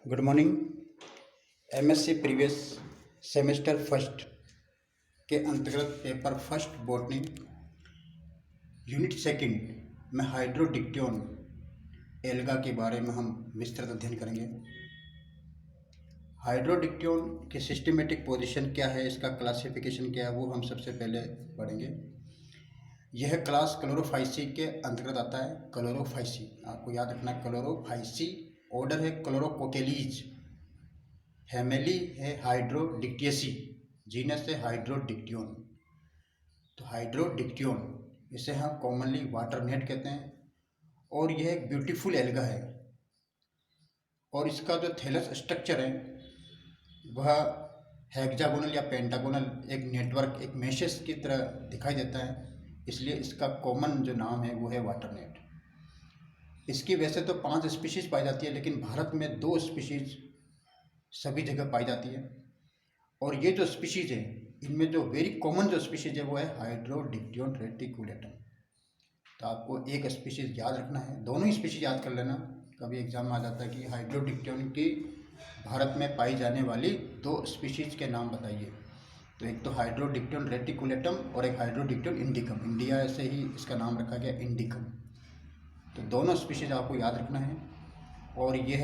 Good morning. MSc previous semester first के अंतर्गत paper first botany unit second में हाइड्रोडिक्टियन alga के बारे में हम विस्तृत अध्ययन करेंगे। हाइड्रोडिक्टियन की सिस्टमेटिक पोजीशन क्या है, इसका क्लासिफिकेशन क्या है, वो हम सबसे पहले पढ़ेंगे। यह क्लास क्लोरोफाइसी के अंतर्गत आता है। क्लोरोफाइसी आपको याद रखना है, क्लोरोफाइसी। ऑर्डर है क्लोरोकोकेलीज। फैमिली है हाइड्रोडिक्टियेसी। जीनस है हाइड्रोडिक्टियन। तो हाइड्रोडिक्टियन इसे हम कॉमनली वाटर नेट कहते हैं और यह एक ब्यूटीफुल एल्गा है। और इसका जो थैलस स्ट्रक्चर है वह हेक्सागोनल या पेंटागोनल एक नेटवर्क, एक मैशेस की तरह दिखाई देता है, इसलिए इसका कॉमन जो नाम है वो है वाटर नेट। इसकी वैसे तो 5 स्पीशीज पाई जाती है, लेकिन भारत में 2 स्पीशीज सभी जगह पाई जाती है। और ये जो स्पीशीज है इनमें जो वेरी कॉमन जो स्पीशीज है वो है हाइड्रोडिक्टियन रेटिकुलेटम। तो आपको एक स्पीशीज याद रखना है, दोनों ही स्पीशीज याद कर लेना। कभी एग्जाम में आ जाता है कि हाइड्रोडिक्टियन की भारत में पाई जाने वाली 2 स्पीशीज के नाम बताइए। तो एक तो हाइड्रोडिक्टियन रेटिकुलेटम और एक हाइड्रोडिक्टियन इंडिकम। इंडिया से ही इसका नाम रखा गया इंडिकम। तो दोनों स्पीशीज आपको याद रखना है। और यह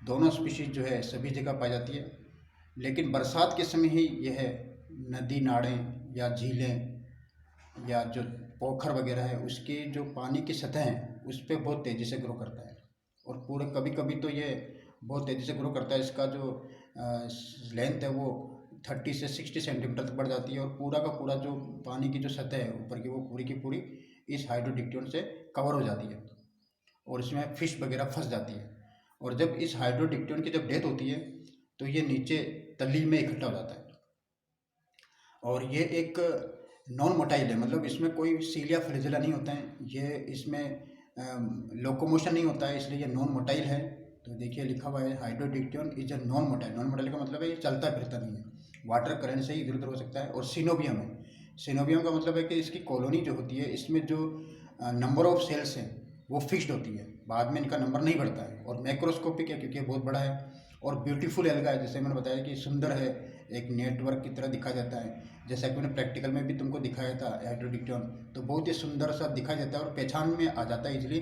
दोनों स्पीशीज जो है सभी जगह पाई जाती है, लेकिन बरसात के समय ही यह नदी नाड़ें या झीलें या जो पोखर वगैरह है उसकी जो पानी की सतह है उस पर बहुत तेज़ी से ग्रो करता है। और पूरे कभी कभी तो ये बहुत तेज़ी से ग्रो करता है। इसका जो लेंथ है वो 30 से 60 सेंटीमीटर तक बढ़ जाती है और पूरा का पूरा जो पानी की जो सतह है ऊपर की, वो पूरी की पूरी इस हाइड्रोडिक्टियन से कवर हो जाती है और इसमें फिश वगैरह फंस जाती है। और जब इस हाइड्रोडिक्टियन की जब डेथ होती है तो ये नीचे तली में इकट्ठा हो जाता है। और ये एक नॉन मोटाइल है, मतलब इसमें कोई सील या फ्लैजेला नहीं होता है। ये इसमें लोकोमोशन नहीं होता है, इसलिए ये नॉन मोटाइल है। तो देखिए लिखा हुआ है hydrodictyon is a non motile. Non motile का मतलब है ये चलता फिरता नहीं है, वाटर करंट से ही इधर उधर हो सकता है। और सिनोबियम है। सिनोबियम का मतलब है कि इसकी कॉलोनी जो होती है इसमें जो नंबर ऑफ सेल्स हैं वो फिक्स्ड होती है, बाद में इनका नंबर नहीं बढ़ता है। और मैक्रोस्कोपिक है क्योंकि बहुत बड़ा है। और ब्यूटीफुल एल्गा है, जैसे मैंने बताया कि सुंदर है, एक नेटवर्क की तरह दिखाई देता है। जैसा कि मैंने प्रैक्टिकल में भी तुमको दिखाया था हाइड्रोडिक्टियन, तो बहुत ही सुंदर सा दिखाई देता है और पहचान में आ जाता है इजीली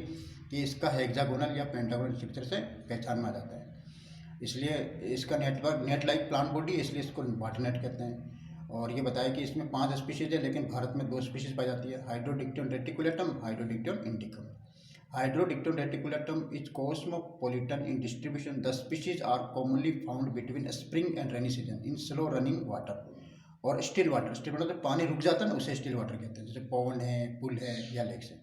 कि इसका हेक्सागोनल या पेंटागोनल स्ट्रक्चर से पहचान में आ जाता है। इसलिए इसका network net like plant body, इसलिए इसको वाटर नेट कहते हैं। और ये बताया कि इसमें 5 स्पीशीज है, लेकिन भारत में 2 स्पीशीज पाई जाती है, हाइड्रोडिक्टियन रेटिकुलेटम, हाइड्रोडिक्टियन इंडिकम। Hydrodictyon reticulatum is cosmopolitan in distribution. The species are commonly found between spring and rainy season in slow running water और स्टिल वाटर। स्टिल वाटर जब पानी रुक जाता है ना उसे स्टिल वाटर कहते हैं, जैसे पॉन्ड है, पुल है या लेक से।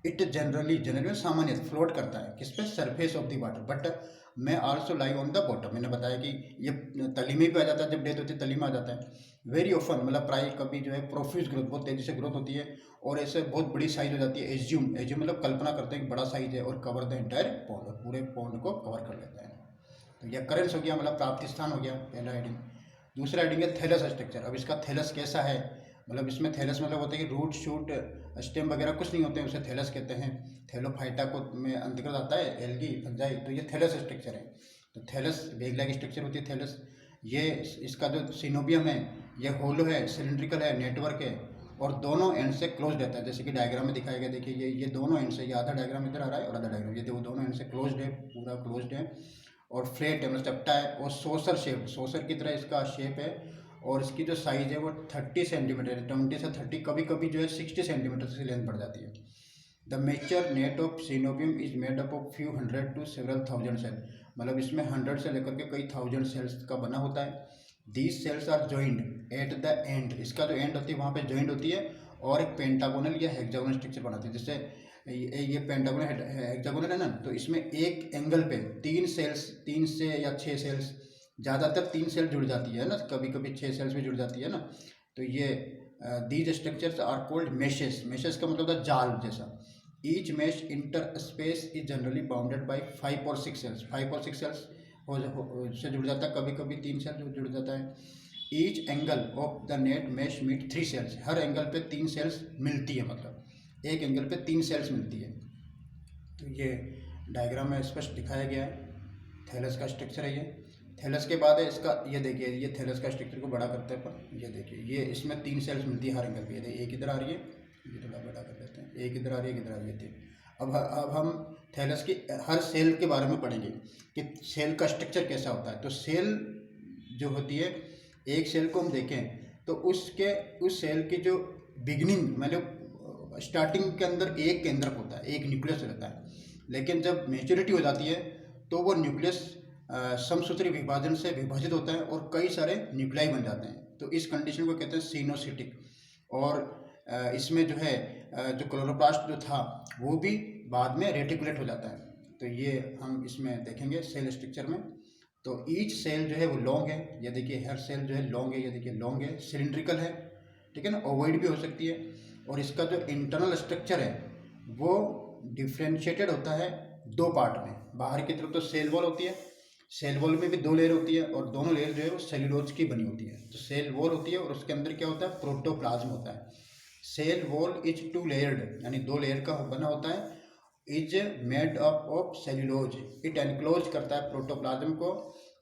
इट जनरली सामान्य फ्लोट करता है किस पे, surface of the water, but may also lie on the bottom. मैंने बताया कि ये तली में भी आ जाता है, जब डेथ होती है तली में आ जाता है। वेरी ऑफन मतलब प्राय कभी जो है प्रोफ्यूज ग्रोथ, बहुत तेज़ी से ग्रोथ होती है और ऐसे बहुत बड़ी साइज हो जाती है। एज्यूम मतलब कल्पना करते हैं कि बड़ा साइज है और कवर द एंटायर पॉन्ड, और पूरे पॉन्ड को कवर कर लेता है। तो यह करेंस हो गया, मतलब प्राप्ति स्थान हो गया, पहला हेडिंग। दूसरा हेडिंग है थैलस स्ट्रक्चर। अब इसका थैलस कैसा है, मतलब इसमें थैलस मतलब होता है कि रूट शूट स्टेम वगैरह कुछ नहीं होते हैं, उसे थैलस कहते हैं। थैलोफाइटा को में अंतर्गत आता है, एल्गी, फंजाई, तो ये थैलस स्ट्रक्चर है। तो थैलस बेग लाइक स्ट्रक्चर होती है थैलस। ये इसका जो सिनोबियम है ये होलो है, सिलिंड्रिकल है, नेटवर्क है और दोनों एंड से क्लोज रहता है, जैसे कि डायग्राम में दिखाया गया। देखिए ये दोनों एंड से, ये आधा डायग्राम इधर आ रहा है और आधा डायग्राम, ये दोनों एंड से क्लोज है, पूरा क्लोज है और फ्लैट है, मतलब चपटा है और सोसर शेप, सोसर की तरह इसका शेप है। और इसकी जो साइज़ है वो 30 सेंटीमीटर है, 20 से 30, कभी कभी जो है 60 सेंटीमीटर से लेंथ बढ़ जाती है। The mature net of coenobium is made up of few hundred to several thousand cell, मतलब इसमें 100 से लेकर के कई थाउजेंड सेल्स का बना होता है। These cells are joined at the end, इसका जो एंड होती है वहाँ पे जॉइंट होती है और एक पेंटागोनल या हेक्सागोनल स्ट्रक्चर बनाती है। जैसे ये पेंटागोनल हेक्सागोनल है ना, तो इसमें एक एंगल पे 3 सेल्स, 3 से या 6 सेल्स, ज़्यादातर 3 सेल जुड़ जाती है ना, कभी कभी 6 सेल्स भी जुड़ जाती है ना। तो ये these structures are called meshes. Meshes का मतलब होता है जाल जैसा। Each mesh interspace is generally bounded by 5 और 6 सेल्स। 5 और 6 सेल्स से जुड़ जाता है, कभी कभी 3 सेल जुड़ जाता है। Each angle of the net mesh meet 3 cells, हर एंगल पे 3 सेल्स मिलती है, मतलब एक एंगल पे 3 सेल्स मिलती है। तो ये डायग्राम में स्पष्ट दिखाया गया है। थैलस का स्ट्रक्चर है ये। थैलस के बाद है इसका, ये देखिए ये थैलस का स्ट्रक्चर को बड़ा करते हैं पर ये देखिए ये इसमें 3 सेल्स मिलती है हर एंगल पे। ये देखिए एक इधर आ रही है, ये थोड़ा बड़ा कर देते हैं, एक इधर आ रही है, एक इधर आ रही है, 3। अब हम थैलस की हर सेल के बारे में पढ़ेंगे कि सेल का स्ट्रक्चर कैसा होता है। तो सेल जो होती है, एक सेल को हम देखें तो उस सेल की जो बिगिनिंग मतलब स्टार्टिंग के अंदर एक केंद्रक होता है, एक न्यूक्लियस रहता है। लेकिन जब मैच्योरिटी हो जाती है तो वो न्यूक्लियस समसूत्री विभाजन से विभाजित होता है और कई सारे न्यूक्लियाई बन जाते हैं। तो इस कंडीशन को कहते हैं सिनोसिटिक। और इसमें जो है जो क्लोरोप्लास्ट जो था वो भी बाद में रेटिकुलेट हो जाता है। तो ये हम इसमें देखेंगे सेल स्ट्रक्चर में। तो ईच सेल जो है वो लॉन्ग है, ये देखिए हर सेल जो है लॉन्ग है, ये देखिए लॉन्ग है, सिलिंड्रिकल है, ठीक है ना, ओवॉइड भी हो सकती है। और इसका जो इंटरनल स्ट्रक्चर है वो डिफ्रेंशिएटेड होता है 2 पार्ट में। बाहर की तरफ तो सेल वॉल होती है, सेल वॉल में भी 2 लेयर होती है और दोनों लेयर जो है वो सेल्यूलोज की बनी होती है। तो सेल वॉल होती है और उसके अंदर क्या होता है, प्रोटोप्लाज्म होता है। सेल वॉल इज 2 लेयर्ड यानी 2 लेयर का बना होता है। Is made up of cellulose, it enclose करता है प्रोटोप्लाज्म को।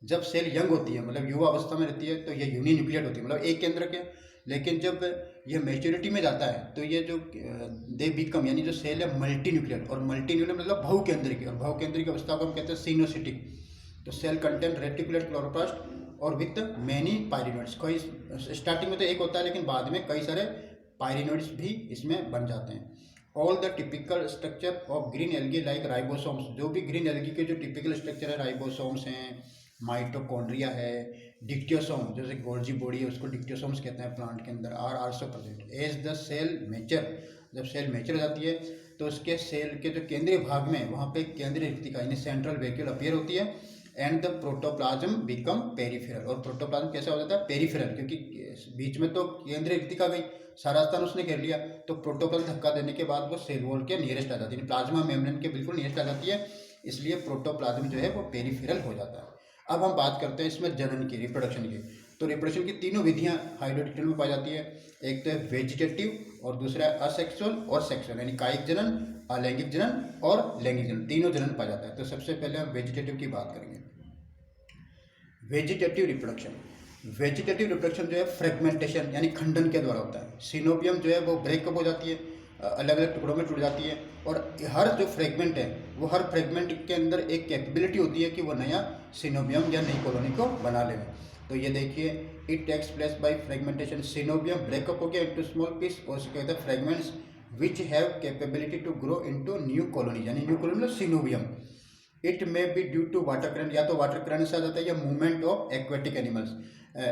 जब सेल यंग होती है मतलब युवा अवस्था में रहती है तो ये यूनिन्यूक्लियेट होती है, मतलब एक केंद्रक है। लेकिन जब ये मैच्योरिटी में जाता है तो ये जो दे बिकम यानी जो सेल है मल्टी न्यूक्लियेट, और मल्टी न्यूक्लियेट मतलब बहुकेंद्रिक, और बहुकेंद्रिक अवस्था को हम कहते हैं सिनोसिटिक। तो सेल कंटेंट रेटिकुलेट क्लोरोप्लास्ट और विथ मैनी पायरिनोइड्स। कोई स्टार्टिंग में तो एक होता है लेकिन बाद में कई सारे पायरिनोइड्स भी इसमें बन जाते हैं। All the typical structure of green algae like ribosomes, जो भी ग्रीन एल्गी के जो टिपिकल स्ट्रक्चर है, राइबोसोम्स हैं, माइटोकॉन्ड्रिया है, डिक्टियोसोम जैसे गोल्जी बॉडी है उसको डिक्टियोसोम्स कहते हैं प्लांट के अंदर, are also present. As the cell mature, जब सेल मेचर हो जाती है तो उसके सेल के जो केंद्रीय भाग में वहाँ पे केंद्रीय रिक्तिका यानी सेंट्रल वैक्यूल अपीयर होती है। And the protoplasm become peripheral, और प्रोटोप्लाज्म कैसा हो जाता है, पेरिफेरल, क्योंकि बीच में तो केंद्रीय रिक्तिका गई, सारा स्थान उसने घेर लिया। तो प्रोटोप्लाज्म धक्का देने के बाद वो सेल वॉल के नियरेस्ट आ जाती है, प्लाज्मा मेम्ब्रेन के बिल्कुल नियरेस्ट आ जाती है, इसलिए प्रोटोप्लाज्म जो है वो पेरिफेरल हो जाता है। अब हम बात करते हैं इसमें जनन की, रिप्रोडक्शन की। तो रिप्रोडक्शन की 3 विधियां हाइड्रोडिक्टिल में पाई जाती है। एक तो है वेजिटेटिव और दूसरा है असेक्सुअल और सेक्सुअल, यानी कायिक जनन, अलैंगिक जनन और लैंगिक जनन, तीनों जनन पाया जाता है। तो सबसे पहले हम वेजिटेटिव की बात करेंगे। वेजिटेटिव रिप्रोडक्शन, वेजिटेटिव रिप्रोडक्शन जो है फ्रेगमेंटेशन यानी खंडन के द्वारा होता है। सिनोबियम जो है वो ब्रेकअप हो जाती है, अलग अलग टुकड़ों में टूट जाती है, और हर जो फ्रेगमेंट है वो हर फ्रेगमेंट के अंदर एक कैपेबिलिटी होती है कि वो नया सिनोबियम या नई कॉलोनी को बना ले। तो ये देखिए it takes place by fragmentation, coenobium breakup हो गया इनटू स्मॉल पीस, और उसके कहते हैं fragments which have capability to grow into new colony, यानी न्यू कॉलोनी मतलब coenobium. It may be due to water current, या तो वाटर करंट से आ जाता है या movement of aquatic animals.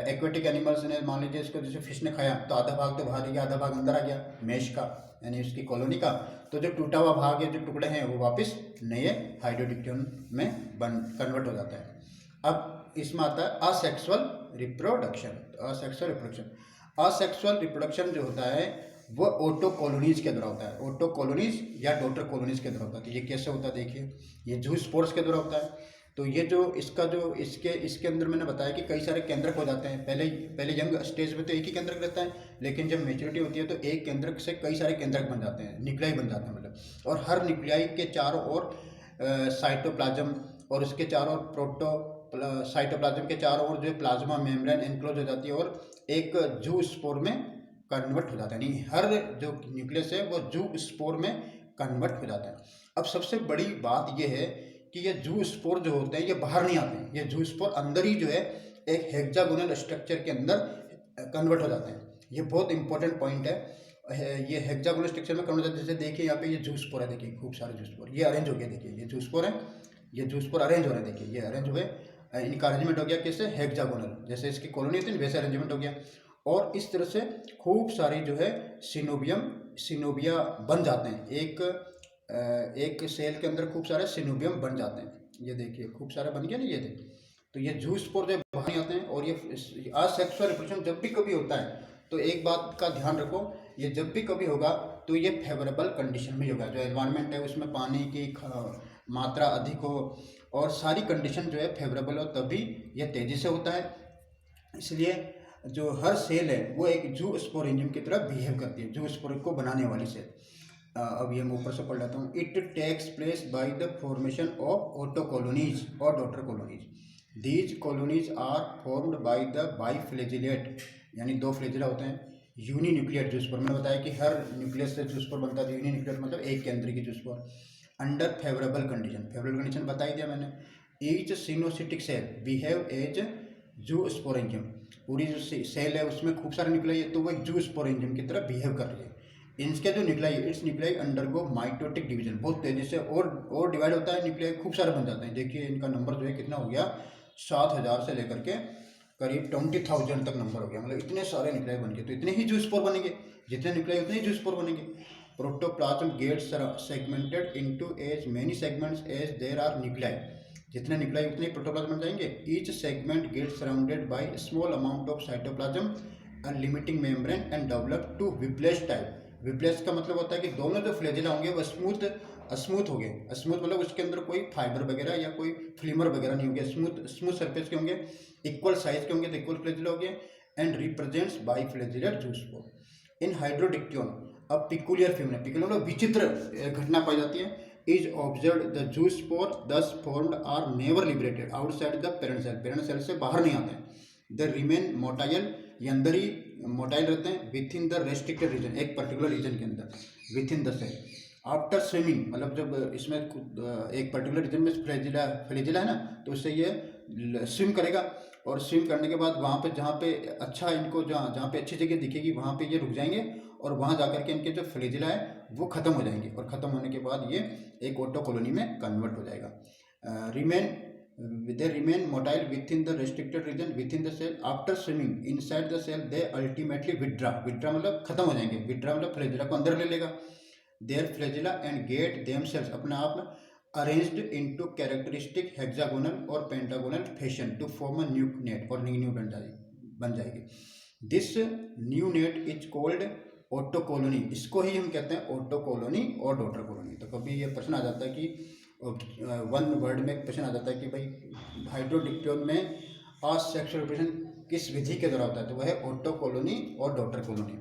Aquatic animals ने मान लीजिए इसको जैसे फिश ने खाया तो आधा भाग तो बाहर ही गया, आधा भाग अंदर आ गया मेश का यानी उसकी कॉलोनी का। तो जो टूटा हुआ भाग या जो टुकड़े हैं वो वापस नए हाइड्रोडिक्टियन में कन्वर्ट हो जाता है। अब इसमें आता है asexual reproduction. Asexual reproduction, asexual reproduction जो होता है वो ऑटो कॉलोनीज के द्वारा होता है, ऑटो कॉलोनीज या डॉटर कॉलोनीज के द्वारा होता है। तो ये कैसे होता है देखिए, ये जू स्पोर्स के द्वारा होता है। तो ये जो इसका जो इसके अंदर मैंने बताया कि कई सारे केंद्रक हो जाते हैं। पहले यंग स्टेज में तो एक ही केंद्रक रहता है, लेकिन जब मेच्योरिटी होती है तो एक केंद्रक से कई सारे केंद्रक बन जाते हैं, न्यूक्लियाई बन जाते हैं मतलब। और हर न्यूक्लियाई के चारों ओर साइटोप्लाज्म और उसके चारों ओर साइटोप्लाज्म के चारों ओर जो प्लाज्मा मेम्ब्रेन एनक्लोज हो जाती है और एक जू स्पोर में कन्वर्ट हो जाता है, यानी हर जो न्यूक्लियस है वो जू स्पोर में कन्वर्ट हो जाता है। अब सबसे बड़ी बात यह है कि ये जू स्पोर जो होते हैं ये बाहर नहीं आते हैं, ये जू स्पोर अंदर ही जो है एक हेक्सागोनल स्ट्रक्चर के अंदर कन्वर्ट हो जाते हैं। ये बहुत इंपॉर्टेंट पॉइंट है, ये हेक्सागोनल स्ट्रक्चर में कन्वर्ट हो जाते हैं। जैसे देखिए यहाँ पे ये जू स्पोर है, देखिए खूब सारे जू स्पोर ये अरेंज हो गया, देखिए ये जू स्पोर है, ये जू स्पोर अरेंज हो रहे हैं, देखिए ये अरेंज हुए, इनका अरेंजमेंट हो गया कैसे, हेक्सागोनल, जैसे इसकी कॉलोनी होती है वैसे अरेंजमेंट हो गया। और इस तरह से खूब सारी जो है सिनोबिया बन जाते हैं, एक सेल के अंदर खूब सारे सिनोबियम बन जाते हैं। ये देखिए खूब सारे बन गया ना, ये देखिए। तो ये जू स्पोर जो बाहर आते हैं। और ये असेक्सुअल रिप्रोडक्शन जब भी कभी होता है तो एक बात का ध्यान रखो, ये जब भी कभी होगा तो ये फेवरेबल कंडीशन में होगा, जो एनवायरनमेंट है उसमें पानी की मात्रा अधिक हो और सारी कंडीशन जो है फेवरेबल हो, तभी ये तेज़ी से होता है। इसलिए जो हर सेल है वो एक जू स्पोर एंजाइम की तरह बिहेव करती है, जू स्पोर को बनाने वाली सेल। अब ये मैं ऊपर से पढ़ लेता हूँ। It takes place by the formation of auto colonies और daughter colonies. These colonies are formed by the biflagellate, यानी दो फ्लेजिला होते हैं, यूनिन्यूक्लियर जूस्पर। मैंने बताया कि हर न्यूक्लियस से जूस्पर बनता है, यूनिन्यूक्लियर मतलब एक केंद्र की zoospore. Under favourable condition, favourable condition बता ही दिया मैंने। Each coenocytic cell behave as zoosporangium, पूरी जो सेल है उसमें खूब सारे न्यूक्लियाई है, तो वो एक जूस्पोरेंजियम की तरह बिहेव कर रही है। इनके जो न्यूक्लियाई है, it's nuclei undergo mitotic division, बहुत तेजी से और डिवाइड होता है, न्यूक्लियाई खूब सारे बन जाते हैं। देखिए इनका नंबर जो है कितना हो गया, 7000 से लेकर के करीब 20,000 तक नंबर हो गया, मतलब इतने सारे न्यूक्लियाई बन गए। तो इतने ही जूस्पोर बनेंगे, जितने न्यूक्लियाई उतने ही जूस्पोर बनेंगे। Protoplasm gets segmented into as many segments as there are nuclei, जितने न्यूक्लियाई उतने ही प्रोटोप्लाज्म बन जाएंगे। Each segment gets surrounded by small amount of cytoplasm and limiting membrane and develop to whiplash type. Whiplash का मतलब होता है कि दोनों जो फ्लेजिला होंगे वो स्मूथ हो गए। स्मूथ मतलब उसके अंदर कोई फाइबर वगैरह या कोई फ्लीमर वगैरह नहीं होंगे, स्मूथ सरफेस के होंगे, इक्वल साइज के होंगे, तो इक्वल फ्लेजिला हो गए। And represents biflagellate zoospore. In hydrodictyon, अब पिकुलियर फिनोमेना, पिकुलियर मतलब विचित्र घटना पाई जाती है। Is observe the zoospore thus formed are never liberated outside the parent cell, parent cell से बाहर नहीं आते हैं। द रिमेन मोटाइल, ये अंदर ही मोटाइल रहते हैं, within the restricted region, एक पर्टिकुलर रीजन के अंदर, within the cell. After swimming, मतलब जब इसमें एक पर्टिकुलर रीजन में फ्लेजिला है ना, तो उससे ये स्विम करेगा, और स्विम करने के बाद वहाँ पे जहाँ पे अच्छा इनको जहाँ पे अच्छी जगह दिखेगी वहाँ पे ये रुक जाएंगे, और वहाँ जाकर के इनके जो फ्लेजिला है वो ख़त्म हो जाएंगे, और ख़त्म होने के बाद ये एक ऑटो कॉलोनी में कन्वर्ट हो जाएगा। they remain motile within the restricted region within the cell. After swimming inside the cell they ultimately withdraw मतलब खत्म हो जाएंगे, withdraw मतलब फ्लेजिला को अंदर ले लेगा। their flagella and get themselves अपने आप arranged into characteristic hexagonal और pentagonal fashion to form a new net, और न्यू बन जाएगी। this new net is called auto colony, इसको ही हम कहते हैं ऑटो कॉलोनी और डॉटर कॉलोनी। तो कभी ये प्रश्न आ जाता है कि वन वर्ड में एक प्रश्न आ जाता है कि भाई हाइड्रोडिक्टियन में असेक्सुअल रिप्रोडक्शन किस विधि के द्वारा होता है, तो वह है ऑटो कॉलोनी और daughter colony.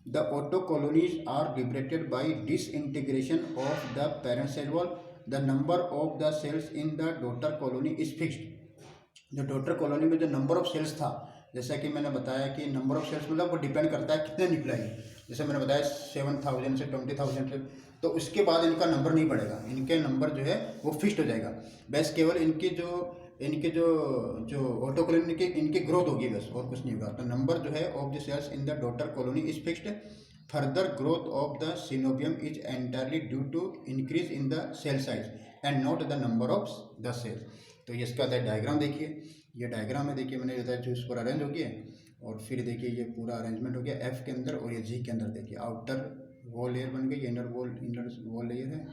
The auto colonies are liberated by disintegration of the parent cell wall. The number of the cells in the daughter colony is fixed. जो डॉटर कॉलोनी में जो नंबर ऑफ सेल्स था, जैसा कि मैंने बताया कि नंबर ऑफ सेल्स मतलब वो डिपेंड करता है कितने न्यूक्लियाई है, जैसे मैंने बताया 7,000 से 20,000 से, तो उसके बाद इनका नंबर नहीं बढ़ेगा, इनके नंबर जो है वो फिक्स्ड हो जाएगा। बस केवल इनके जो ऑटो कॉलोनी इनकी ग्रोथ होगी बस, और कुछ नहीं होगा। तो नंबर जो है of the cells in the daughter colony is fixed. Further growth of the coenobium is entirely due to increase in the cell size and not the number of the cells. तो ये इसका diagram देखिए, ये diagram है, देखिए मैंने बताया जो इस पर अरेंज हो गया, और फिर देखिए ये पूरा अरेंजमेंट हो गया एफ के अंदर, और ये जी के अंदर देखिए आउटर वॉल लेयर बन गई, इनर वॉल लेयर है,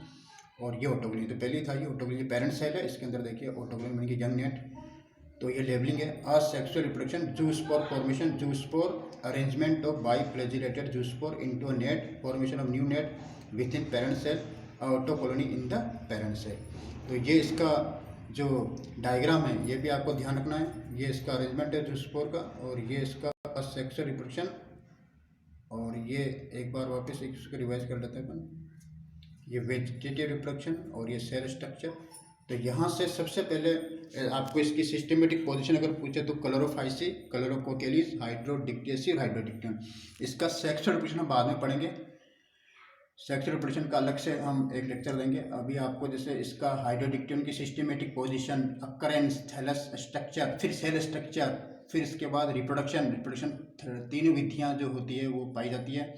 और ये ऑटोक्लिन तो पहले ही था, ये ऑटोक्लिन पेरेंट सेल है, इसके अंदर देखिए ऑटोक्लिन बन गई यंग नेट। तो ये लेबलिंग है। Asexual reproduction, zoospore formation, zoospore arrangement of biflagellated zoospore into a net, formation of new net within parent cell, auto colony in the parent cell. तो ये इसका जो डायग्राम है ये भी आपको ध्यान रखना है। ये इसका अरेंजमेंट है जूस्पोर का, और ये इसका असेक्सुअल रिप्रोडक्शन, और ये एक बार वापस इसको रिवाइज कर लेते हैं अपन। ये वेजिटेटिव रिप्रोडक्शन और ये सेल स्ट्रक्चर। तो यहाँ से सबसे पहले आपको इसकी सिस्टमेटिक पोजीशन अगर पूछे तो क्लोरोफाइसी, क्लोरोकोकेलिस, हाइड्रोडिक्टेसी और हाइड्रोडिक्टियन। इसका सेक्सुअल रिप्रोडक्शन हम बाद में पढ़ेंगे, सेक्सुअल रिप्रोडक्शन का अलग से हम एक लेक्चर देंगे। अभी आपको जैसे इसका हाइड्रोडिक्टियन की systematic position, occurrence, thallus structure, फिर सेल स्ट्रक्चर, फिर इसके बाद रिप्रोडक्शन 3 विधियाँ जो होती है वो पाई जाती है।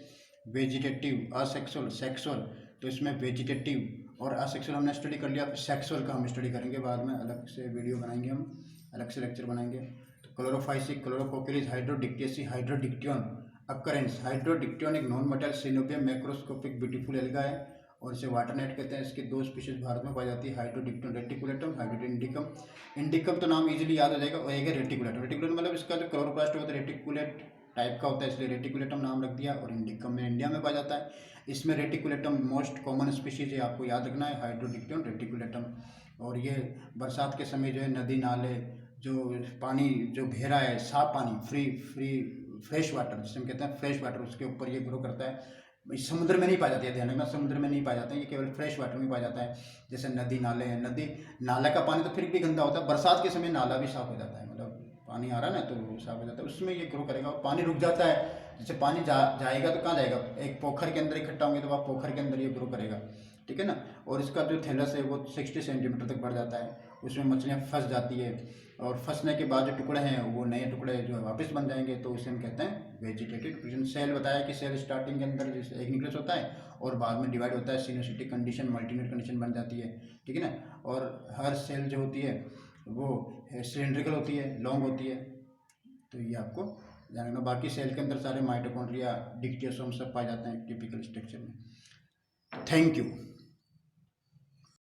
Vegetative, asexual, sexual. तो इसमें वेजिटेटिव और असेक्सुअल हमने स्टडी कर लिया, फिर सेक्सुअल का हम स्टडी करेंगे बाद में, अलग से वीडियो बनाएंगे, हम अलग से लेक्चर बनाएंगे। तो क्लोरोफाइसिक, क्लोरोकोकेलिस, हाइड्रोडिक्टेसी, हाइड्रोडिक्टियन। अकरेंस, हाइड्रोडिक्टियन एक non motile coenobium macroscopic beautiful alga है, और इसे वाटरनेट कहते हैं। इसकी 2 स्पीशीज भारत में पाई जाती है, हाइड्रोडिक्टियन रेटिकुलेटम, हाइड्रोडिक्टियन इंडिकम। इंडिकम तो नाम इजीली याद हो जाएगा, और एक है रेटिकुलेटम। रेटिकुलेटम मतलब इसका जो क्लोरोप्लास्ट होता है रेटिकुलेट टाइप का होता है, इसलिए रेटिकुलेटम नाम रख दिया, और इंडिकम में इंडिया में पाया जाता है। इसमें रेटिकुलेटम मोस्ट कॉमन स्पीशीज है, आपको याद रखना है, हाइड्रोडिक्टियन रेटिकुलेटम। और ये बरसात के समय जो है नदी नाले जो पानी जो बह है, साफ पानी, फ्रेश वाटर जिसे हम कहते हैं फ्रेश वाटर, उसके ऊपर ये ग्रो करता है। समुद्र में नहीं पाया जाती है, ध्यान रखना, समुद्र में नहीं पाया जाता है, ये केवल फ्रेश वाटर में पाया जाता है। जैसे नदी नाले हैं, नदी नाला का पानी तो फिर भी गंदा होता है, बरसात के समय नाला भी साफ हो जाता है, मतलब पानी आ रहा है ना तो वो साफ हो जाता है, उसमें ये ग्रो करेगा। और पानी रुक जाता है, जैसे पानी जाएगा तो कहाँ जाएगा, एक पोखर के अंदर इकट्ठा होंगे तो वह पोखर के अंदर ये ग्रो करेगा, ठीक है ना। और इसका जो थैलस है वो 60 सेंटीमीटर तक बढ़ जाता है, उसमें मछलियाँ फंस जाती है, और फंसने के बाद जो टुकड़े हैं वो नए टुकड़े जो है वापस बन जाएंगे, तो उसे हम कहते हैं वेजिटेटिव डिफरेंशियल। सेल बताया कि सेल स्टार्टिंग के अंदर जैसे एक न्यूक्लियस होता है और बाद में डिवाइड होता है, सिनोसिटिक कंडीशन, मल्टीन्यूट कंडीशन बन जाती है, ठीक है ना। और हर सेल जो होती है वो सिलेंड्रिकल होती है, लॉन्ग होती है, तो ये आपको जानना। बाकी सेल के अंदर सारे माइटोकॉन्ड्रिया, डिक्टियोसोम सब पाए जाते हैं टिपिकल स्ट्रक्चर में। Thank you.